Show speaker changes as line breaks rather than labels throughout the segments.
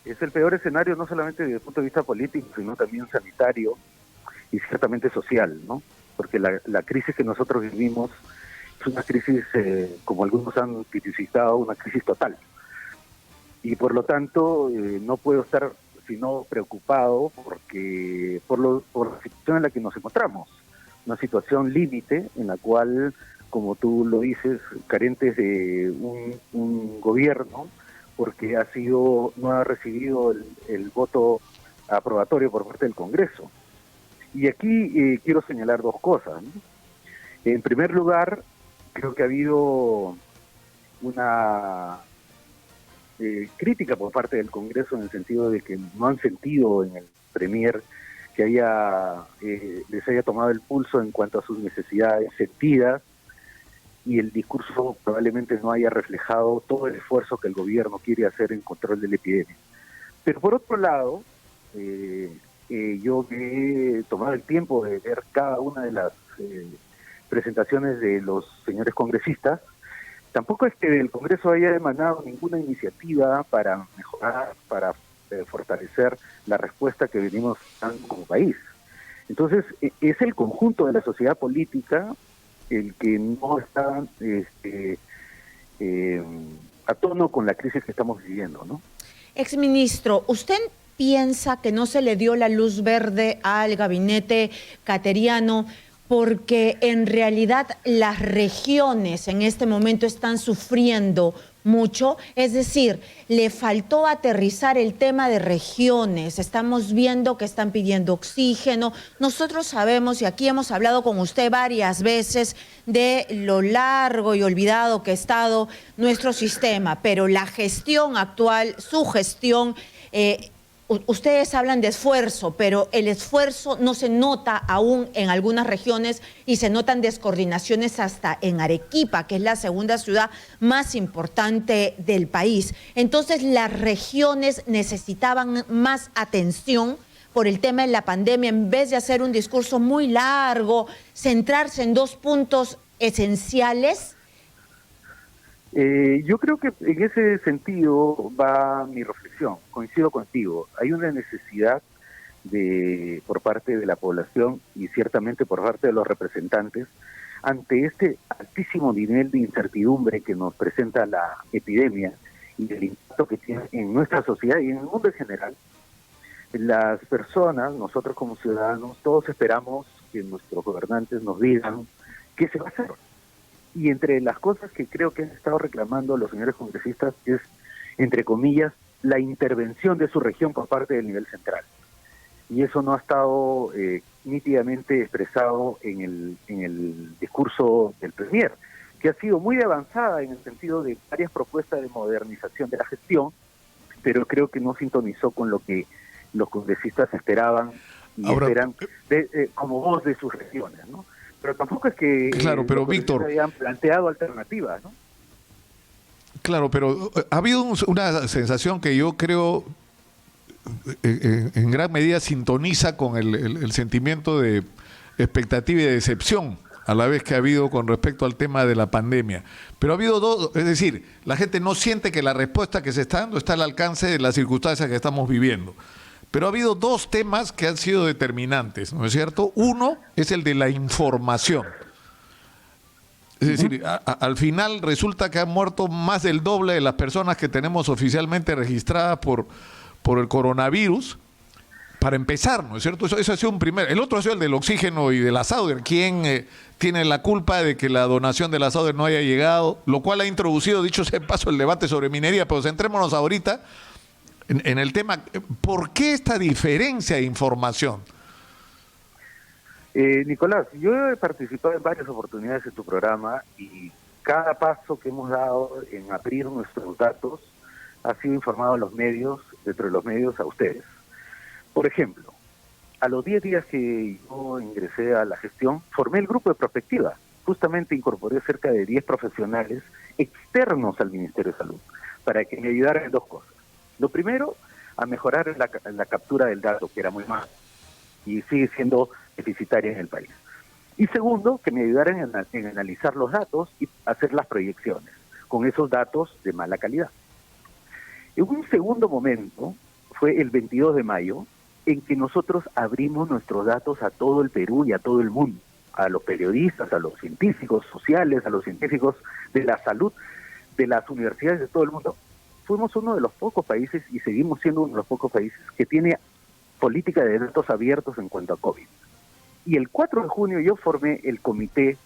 Es el peor escenario no solamente desde el punto de vista político, sino también sanitario y ciertamente social, ¿no? Porque la crisis que nosotros vivimos es una crisis, como algunos han tipificado, una crisis total. Y por lo tanto, no puedo estar sino preocupado por la situación en la que nos encontramos. Una situación límite en la cual, como tú lo dices, carentes de un gobierno, porque no ha recibido el voto aprobatorio por parte del Congreso. Y aquí quiero señalar dos cosas, ¿no? En primer lugar, creo que ha habido una crítica por parte del Congreso en el sentido de que no han sentido en el Premier que les haya tomado el pulso en cuanto a sus necesidades sentidas, y el discurso probablemente no haya reflejado todo el esfuerzo que el gobierno quiere hacer en control de la epidemia. Pero por otro lado, yo he tomado el tiempo de ver cada una de las presentaciones de los señores congresistas. Tampoco es que del Congreso haya emanado ninguna iniciativa para mejorar, para fortalecer la respuesta que venimos dando como país. Entonces, es el conjunto de la sociedad política el que no está a tono con la crisis que estamos viviendo, ¿no?
Exministro, ¿usted piensa que no se le dio la luz verde al gabinete cateriano porque en realidad las regiones en este momento están sufriendo mucho? Es decir, le faltó aterrizar el tema de regiones. Estamos viendo que están pidiendo oxígeno. Nosotros sabemos, y aquí hemos hablado con usted varias veces, de lo largo y olvidado que ha estado nuestro sistema, pero la gestión actual, su gestión, ustedes hablan de esfuerzo, pero el esfuerzo no se nota aún en algunas regiones y se notan descoordinaciones hasta en Arequipa, que es la segunda ciudad más importante del país. Entonces, las regiones necesitaban más atención por el tema de la pandemia, en vez de hacer un discurso muy largo, centrarse en dos puntos esenciales.
Yo creo que en ese sentido va mi reflexión. Coincido contigo. Hay una necesidad por parte de la población y ciertamente por parte de los representantes ante este altísimo nivel de incertidumbre que nos presenta la epidemia y el impacto que tiene en nuestra sociedad y en el mundo en general. Las personas, nosotros como ciudadanos, todos esperamos que nuestros gobernantes nos digan qué se va a hacer. Y entre las cosas que creo que han estado reclamando los señores congresistas es, entre comillas, la intervención de su región por parte del nivel central. Y eso no ha estado nítidamente expresado en el discurso del Premier, que ha sido muy avanzada en el sentido de varias propuestas de modernización de la gestión, pero creo que no sintonizó con lo que los congresistas esperaban y esperan como voz de sus regiones, ¿no? Pero tampoco es que
claro, pero Víctor,
hayan planteado alternativas, ¿no?
Claro, pero ha habido una sensación que yo creo en gran medida sintoniza con el sentimiento de expectativa y de decepción a la vez que ha habido con respecto al tema de la pandemia. Pero ha habido dos, es decir, la gente no siente que la respuesta que se está dando está al alcance de las circunstancias que estamos viviendo. Pero ha habido dos temas que han sido determinantes, ¿no es cierto? Uno es el de la información. Es decir, al final resulta que han muerto más del doble de las personas que tenemos oficialmente registradas por el coronavirus, para empezar, ¿no es cierto? Eso ha sido un primer. El otro ha sido el del oxígeno y de la Sauder. ¿Quién tiene la culpa de que la donación de la Sauder no haya llegado? Lo cual ha introducido, dicho sea de paso, el debate sobre minería. Pero centrémonos ahorita en el tema. ¿Por qué esta diferencia de información?
Nicolás, yo he participado en varias oportunidades en tu programa y cada paso que hemos dado en abrir nuestros datos ha sido informado a los medios, dentro de los medios a ustedes. Por ejemplo, a los 10 días que yo ingresé a la gestión, formé el grupo de prospectiva. Justamente incorporé cerca de 10 profesionales externos al Ministerio de Salud para que me ayudaran en dos cosas. Lo primero, a mejorar la captura del dato, que era muy mal y sigue siendo deficitaria en el país. Y segundo, que me ayudaran en analizar los datos y hacer las proyecciones con esos datos de mala calidad. En un segundo momento, fue el 22 de mayo, en que nosotros abrimos nuestros datos a todo el Perú y a todo el mundo, a los periodistas, a los científicos sociales, a los científicos de la salud, de las universidades de todo el mundo. Fuimos uno de los pocos países, y seguimos siendo uno de los pocos países, que tiene política de datos abiertos en cuanto a COVID. Y el 4 de junio yo formé el comité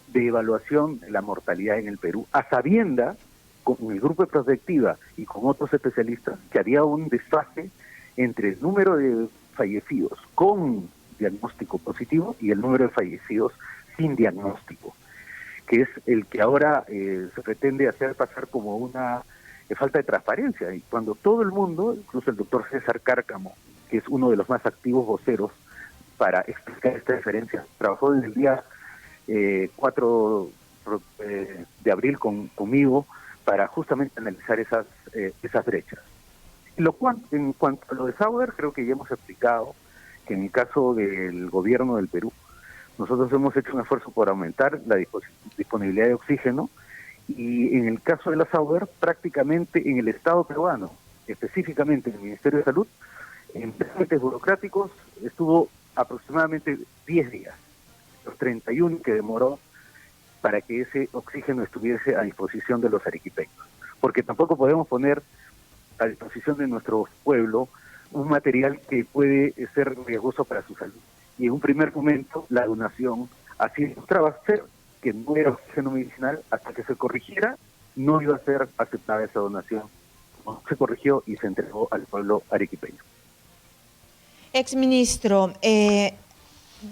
de evaluación de la mortalidad en el Perú, a sabienda, con el grupo de prospectiva y con otros especialistas, que había un desfase entre el número de fallecidos con diagnóstico positivo y el número de fallecidos sin diagnóstico, que es el que ahora se pretende hacer pasar como una falta de transparencia. Y cuando todo el mundo, incluso el doctor César Cárcamo, que es uno de los más activos voceros para explicar esta diferencia, trabajó desde el día 4 de abril conmigo para justamente analizar esas brechas. En cuanto a lo de Sauer, creo que ya hemos explicado que en el caso del gobierno del Perú, nosotros hemos hecho un esfuerzo por aumentar la disponibilidad de oxígeno, y en el caso de la Sauer, prácticamente en el Estado peruano, específicamente en el Ministerio de Salud, en trámites burocráticos estuvo aproximadamente 10 días, los 31 que demoró para que ese oxígeno estuviese a disposición de los arequipeños. Porque tampoco podemos poner a disposición de nuestro pueblo un material que puede ser riesgoso para su salud. Y en un primer momento la donación así demostraba ser que no era oxígeno medicinal. Hasta que se corrigiera, no iba a ser aceptada esa donación. Se corrigió y se entregó al pueblo arequipeño.
Exministro,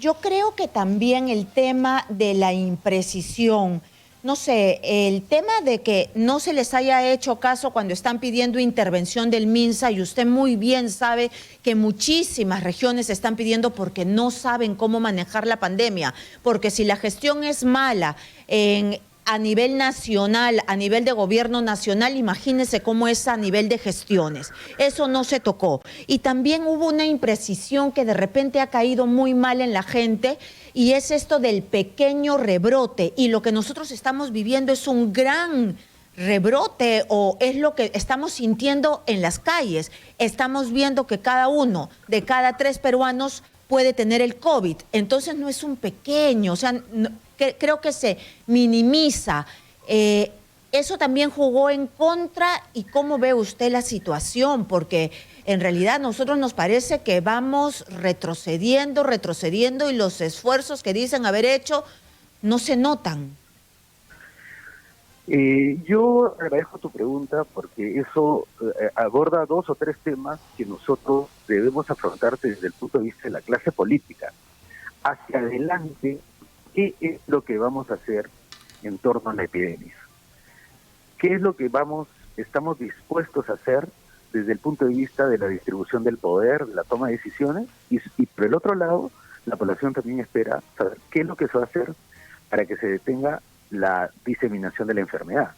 yo creo que también el tema de la imprecisión, no sé, el tema de que no se les haya hecho caso cuando están pidiendo intervención del MINSA, y usted muy bien sabe que muchísimas regiones están pidiendo porque no saben cómo manejar la pandemia, porque si la gestión es mala a nivel nacional, a nivel de gobierno nacional, imagínese cómo es a nivel de gestiones. Eso no se tocó. Y también hubo una imprecisión que de repente ha caído muy mal en la gente, y es esto del pequeño rebrote. Y lo que nosotros estamos viviendo es un gran rebrote, o es lo que estamos sintiendo en las calles. Estamos viendo que cada uno de cada 3 peruanos puede tener el COVID. Entonces no es un pequeño, o sea, creo que se minimiza. Eso también jugó en contra. ¿Y cómo ve usted la situación? Porque en realidad a nosotros nos parece que vamos retrocediendo, y los esfuerzos que dicen haber hecho no se notan.
Yo agradezco tu pregunta, porque eso aborda 2 o 3 temas que nosotros debemos afrontar desde el punto de vista de la clase política. Hacia adelante, ¿qué es lo que vamos a hacer en torno a la epidemia? ¿Qué es lo que estamos dispuestos a hacer desde el punto de vista de la distribución del poder, de la toma de decisiones? Y por el otro lado, la población también espera saber qué es lo que se va a hacer para que se detenga la diseminación de la enfermedad.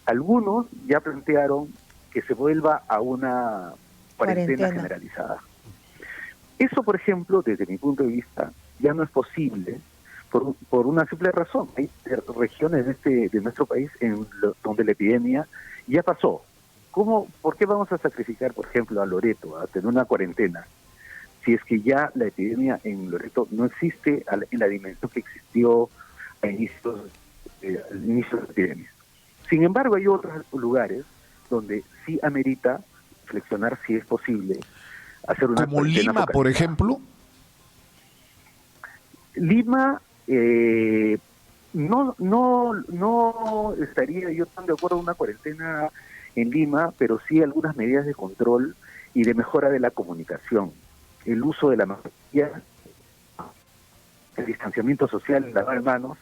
Algunos ya plantearon que se vuelva a una cuarentena generalizada. Eso, por ejemplo, desde mi punto de vista, ya no es posible por una simple razón. Hay regiones de nuestro país donde la epidemia ya pasó. ¿Por qué vamos a sacrificar, por ejemplo, a Loreto a tener una cuarentena si es que ya la epidemia en Loreto no existe en la dimensión que existió al inicio de la epidemia? Sin embargo, hay otros lugares donde sí amerita reflexionar si es posible hacer una
como Lima, por ejemplo.
Lima, no estaría yo tan de acuerdo en una cuarentena en Lima, pero sí algunas medidas de control y de mejora de la comunicación, el uso de la mascarilla, el distanciamiento social, el lavar manos,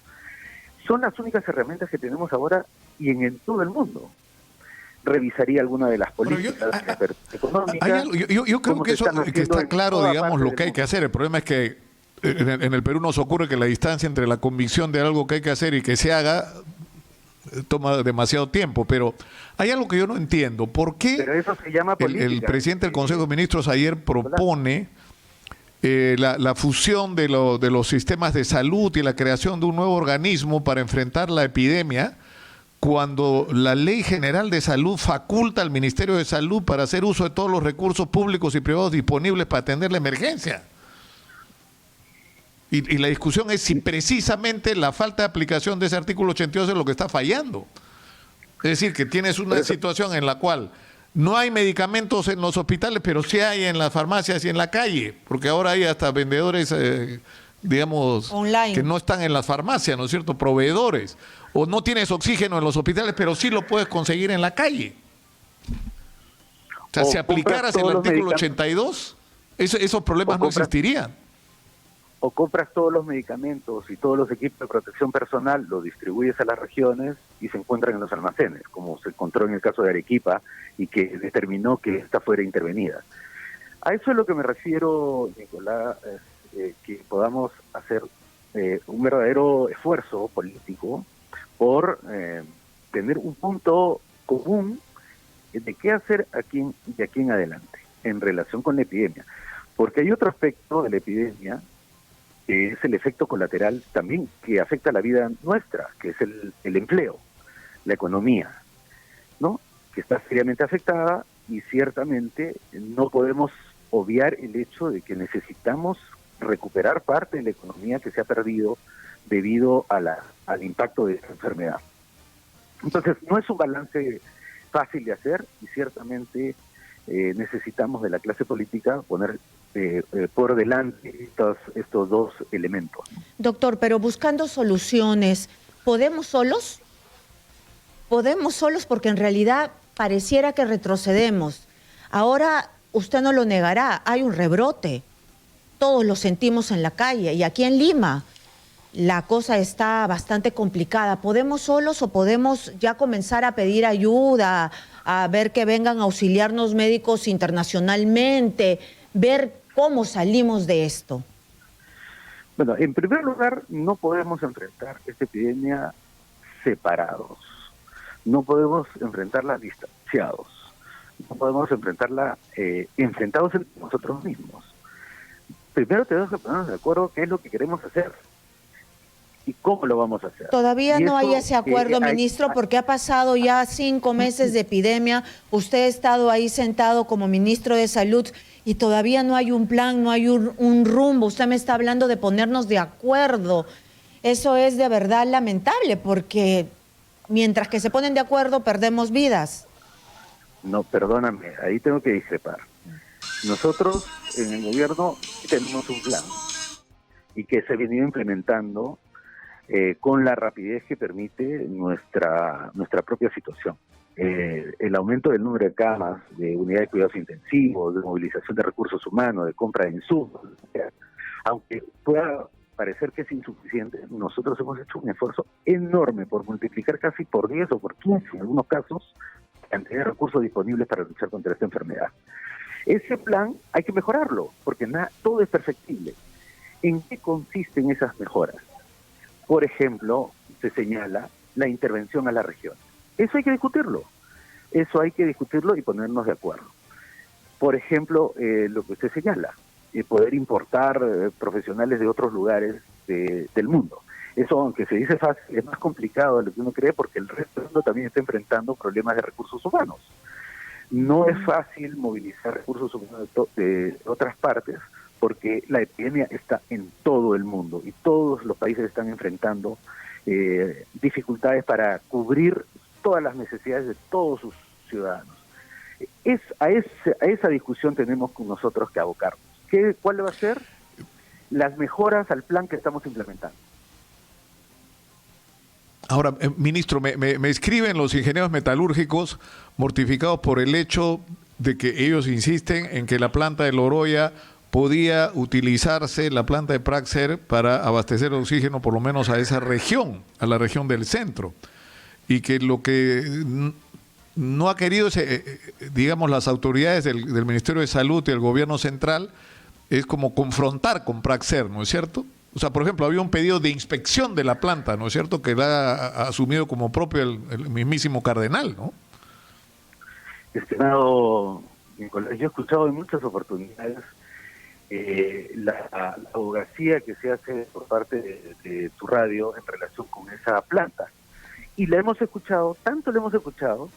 son las únicas herramientas que tenemos ahora y en todo el mundo. Revisaría alguna de las políticas económicas.
Yo creo que eso que está claro, digamos, lo que hay que hacer. El problema es que en el Perú nos ocurre que la distancia entre la convicción de algo que hay que hacer y que se haga toma demasiado tiempo, pero hay algo que yo no entiendo. ¿Por qué
pero eso se llama política?
El presidente del Consejo de Ministros ayer propone la fusión de los sistemas de salud y la creación de un nuevo organismo para enfrentar la epidemia, cuando la Ley General de Salud faculta al Ministerio de Salud para hacer uso de todos los recursos públicos y privados disponibles para atender la emergencia? Y la discusión es si precisamente la falta de aplicación de ese artículo 82 es lo que está fallando. Es decir, que tienes una situación en la cual no hay medicamentos en los hospitales, pero sí hay en las farmacias y en la calle, porque ahora hay hasta vendedores, digamos,
online,
que no están en las farmacias, ¿no es cierto?, proveedores. O no tienes oxígeno en los hospitales, pero sí lo puedes conseguir en la calle. O sea, si aplicaras el artículo 82, esos problemas no existirían.
O compras todos los medicamentos y todos los equipos de protección personal, los distribuyes a las regiones y se encuentran en los almacenes, como se encontró en el caso de Arequipa y que determinó que esta fuera intervenida. A eso es lo que me refiero, Nicolás, que podamos hacer un verdadero esfuerzo político por tener un punto común de qué hacer de aquí en adelante en relación con la epidemia. Porque hay otro aspecto de la epidemia que es el efecto colateral también que afecta a la vida nuestra, que es el empleo, la economía, ¿no? Que está seriamente afectada y ciertamente no podemos obviar el hecho de que necesitamos recuperar parte de la economía que se ha perdido debido al impacto de esta enfermedad. Entonces, no es un balance fácil de hacer y ciertamente necesitamos de la clase política poner por delante estos dos elementos.
Doctor, pero buscando soluciones, ¿podemos solos? Podemos solos porque en realidad pareciera que retrocedemos. Ahora, usted no lo negará, hay un rebrote. Todos lo sentimos en la calle y aquí en Lima la cosa está bastante complicada. ¿Podemos solos o podemos ya comenzar a pedir ayuda, a ver que vengan a auxiliarnos médicos internacionalmente, ver cómo salimos de esto?
Bueno, en primer lugar, no podemos enfrentar esta epidemia separados. No podemos enfrentarla distanciados. No podemos enfrentarla enfrentados entre nosotros mismos. Primero tenemos que ponernos de acuerdo qué es lo que queremos hacer y cómo lo vamos a hacer.
Todavía no hay ese acuerdo, ministro, porque ha pasado ya 5 meses de epidemia. Usted ha estado ahí sentado como ministro de Salud y todavía no hay un plan, no hay un rumbo. Usted me está hablando de ponernos de acuerdo. Eso es de verdad lamentable, porque mientras que se ponen de acuerdo, perdemos vidas.
No, perdóname, ahí tengo que discrepar. Nosotros en el gobierno tenemos un plan y que se ha venido implementando con la rapidez que permite nuestra propia situación. El aumento del número de camas, de unidades de cuidados intensivos, de movilización de recursos humanos, de compra de insumos, aunque pueda parecer que es insuficiente, nosotros hemos hecho un esfuerzo enorme por multiplicar casi por 10 o por 15 en algunos casos la cantidad de recursos disponibles para luchar contra esta enfermedad. Ese plan hay que mejorarlo, porque todo es perfectible. ¿En qué consisten esas mejoras? Por ejemplo, se señala la intervención a la región. Eso hay que discutirlo. Eso hay que discutirlo y ponernos de acuerdo. Por ejemplo, lo que usted señala, poder importar profesionales de otros lugares del mundo. Eso, aunque se dice fácil, es más complicado de lo que uno cree porque el resto del mundo también está enfrentando problemas de recursos humanos. No es fácil movilizar recursos humanos de otras partes porque la epidemia está en todo el mundo y todos los países están enfrentando dificultades para cubrir todas las necesidades de todos sus ciudadanos. A esa discusión tenemos con nosotros que abocarnos. ¿Cuál va a ser? Las mejoras al plan que estamos implementando.
Ahora, ministro, me escriben los ingenieros metalúrgicos mortificados por el hecho de que ellos insisten en que la planta de Loroya podía utilizarse, la planta de Praxair, para abastecer de oxígeno por lo menos a esa región, a la región del centro. Y que lo que no ha querido, digamos, las autoridades del Ministerio de Salud y el gobierno central, es como confrontar con Praxair, ¿no es cierto? O sea, por ejemplo, había un pedido de inspección de la planta, ¿no es cierto?, que la ha asumido como propio el mismísimo cardenal, ¿no?
Estimado Nicolás, yo he escuchado en muchas oportunidades la abogacía que se hace por parte de tu radio en relación con esa planta, Y la hemos escuchado, tanto la hemos escuchado,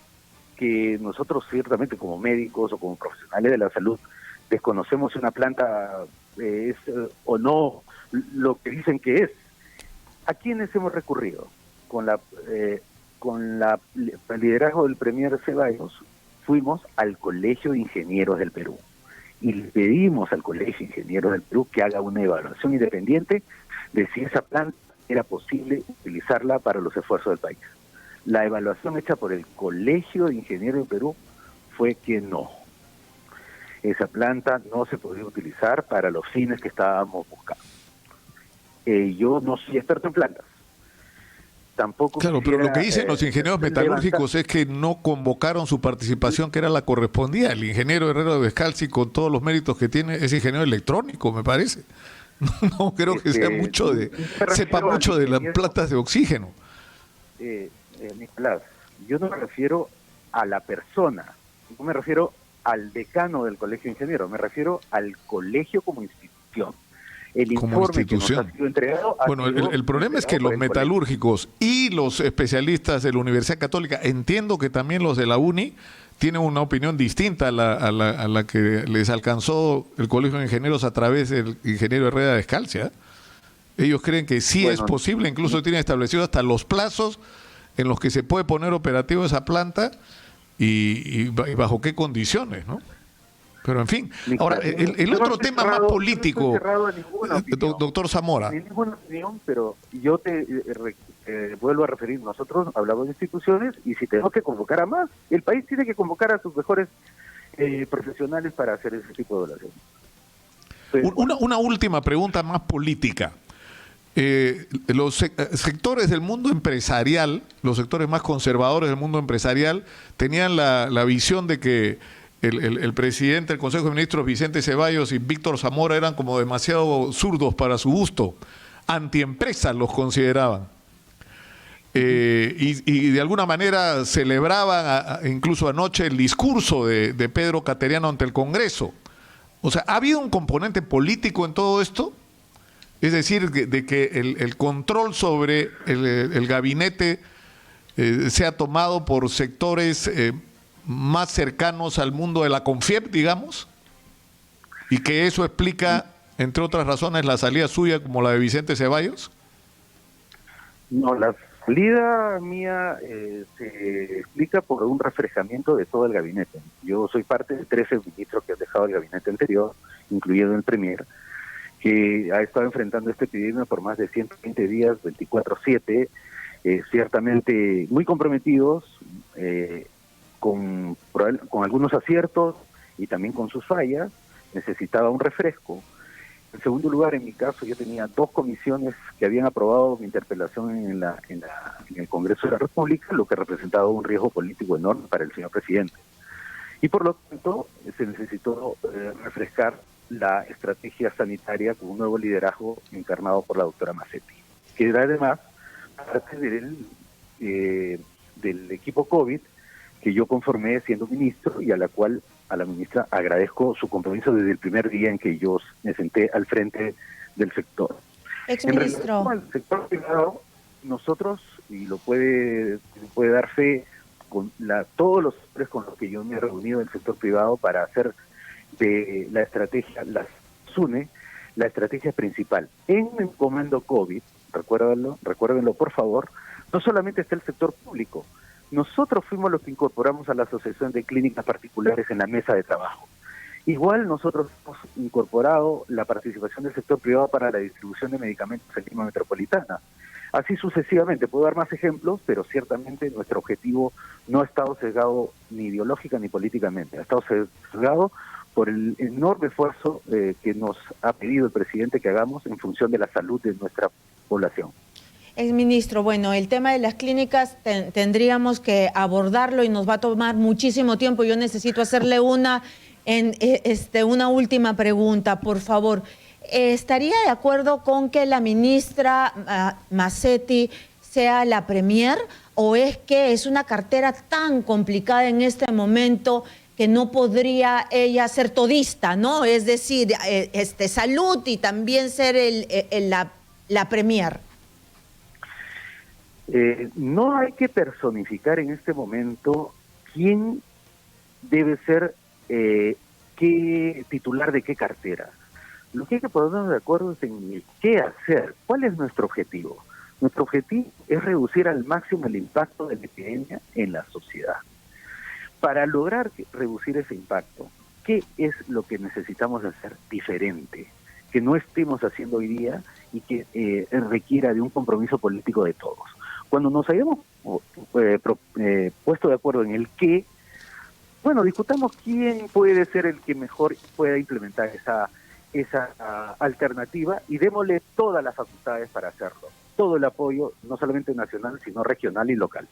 que nosotros ciertamente como médicos o como profesionales de la salud desconocemos si una planta es o no lo que dicen que es. ¿A quiénes hemos recurrido? El liderazgo del Premier Ceballos, fuimos al Colegio de Ingenieros del Perú y le pedimos al Colegio de Ingenieros del Perú que haga una evaluación independiente de si esa planta era posible utilizarla para los esfuerzos del país. La evaluación hecha por el Colegio de Ingenieros del Perú fue que no. Esa planta no se podía utilizar para los fines que estábamos buscando. Yo no soy experto en plantas. Tampoco.
Claro, pero lo que dicen los ingenieros metalúrgicos es que no convocaron su participación, que era la correspondía. El ingeniero Herrero de Descalzi, con todos los méritos que tiene, es ingeniero electrónico, me parece. No creo que sea mucho sepa mucho de las plantas de oxígeno.
Nicolás, yo no me refiero a la persona, no me refiero al decano del Colegio de Ingenieros, me refiero al colegio como institución. El
como institución.
Que nos ha sido entregado,
bueno, el problema es que los metalúrgicos y los especialistas de la Universidad Católica, entiendo que también los de la UNI, tienen una opinión distinta a la que les alcanzó el Colegio de Ingenieros a través del ingeniero Herrera de Descalzi. Ellos creen que sí es posible, incluso tienen establecido hasta los plazos en los que se puede poner operativo esa planta y bajo qué condiciones, ¿no? Pero en fin, ahora, el otro tema más político, doctor Zamora.
Ninguna opinión, pero yo te vuelvo a referir, nosotros hablamos de instituciones y si tenemos que convocar a más, el país tiene que convocar a sus mejores profesionales para hacer ese tipo de evaluaciones.
Una última pregunta más política. Los sectores del mundo empresarial, los sectores más conservadores del mundo empresarial, tenían la visión de que el presidente del Consejo de Ministros, Vicente Ceballos, y Víctor Zamora eran como demasiado zurdos para su gusto, antiempresas los consideraban. Y de alguna manera celebraban incluso anoche el discurso de Pedro Cateriano ante el Congreso. O sea, ¿ha habido un componente político en todo esto? Es decir, de que el control sobre el gabinete sea tomado por sectores más cercanos al mundo de la CONFIEP, digamos, y que eso explica, entre otras razones, la salida suya como la de Vicente Ceballos.
No, la salida mía se explica por un refrescamiento de todo el gabinete. Yo soy parte de 13 ministros que han dejado el gabinete anterior, incluyendo el Premier, que ha estado enfrentando esta epidemia por más de 120 días, 24/7, ciertamente muy comprometidos, con algunos aciertos y también con sus fallas. Necesitaba un refresco. En segundo lugar, en mi caso, yo tenía 2 comisiones que habían aprobado mi interpelación en el Congreso de la República, lo que representaba un riesgo político enorme para el señor presidente. Y por lo tanto, se necesitó refrescar la estrategia sanitaria con un nuevo liderazgo encarnado por la doctora Massetti, que era además parte del equipo COVID que yo conformé siendo ministro y a la ministra agradezco su compromiso desde el primer día en que yo me senté al frente del sector.
Exministro.
En el sector privado, nosotros, y lo puede dar fe con todos los sectores con los que yo me he reunido en el sector privado para hacer de la estrategia, la SUNE, la estrategia principal. En el comando COVID, recuérdenlo por favor, no solamente está el sector público. Nosotros fuimos los que incorporamos a la Asociación de Clínicas Particulares en la mesa de trabajo. Igual nosotros hemos incorporado la participación del sector privado para la distribución de medicamentos en Lima Metropolitana. Así sucesivamente, puedo dar más ejemplos, pero ciertamente nuestro objetivo no ha estado sesgado ni ideológica ni políticamente, ha estado sesgado por el enorme esfuerzo que nos ha pedido el presidente que hagamos en función de la salud de nuestra población.
Exministro, bueno, el tema de las clínicas tendríamos que abordarlo y nos va a tomar muchísimo tiempo. Yo necesito hacerle una última pregunta, por favor. ¿Estaría de acuerdo con que la ministra Massetti sea la premier o es que es una cartera tan complicada en este momento que no podría ella ser todista, ¿no? Es decir, salud y también ser la premier.
No hay que personificar en este momento quién debe ser qué titular de qué cartera. Lo que hay que ponernos de acuerdo es en el qué hacer, cuál es nuestro objetivo. Nuestro objetivo es reducir al máximo el impacto de la epidemia en la sociedad. Para lograr reducir ese impacto, ¿qué es lo que necesitamos hacer diferente? Que no estemos haciendo hoy día y que requiera de un compromiso político de todos. Cuando nos hayamos puesto de acuerdo en el qué, bueno, discutamos quién puede ser el que mejor pueda implementar esa alternativa y démosle todas las facultades para hacerlo. Todo el apoyo, no solamente nacional, sino regional y local.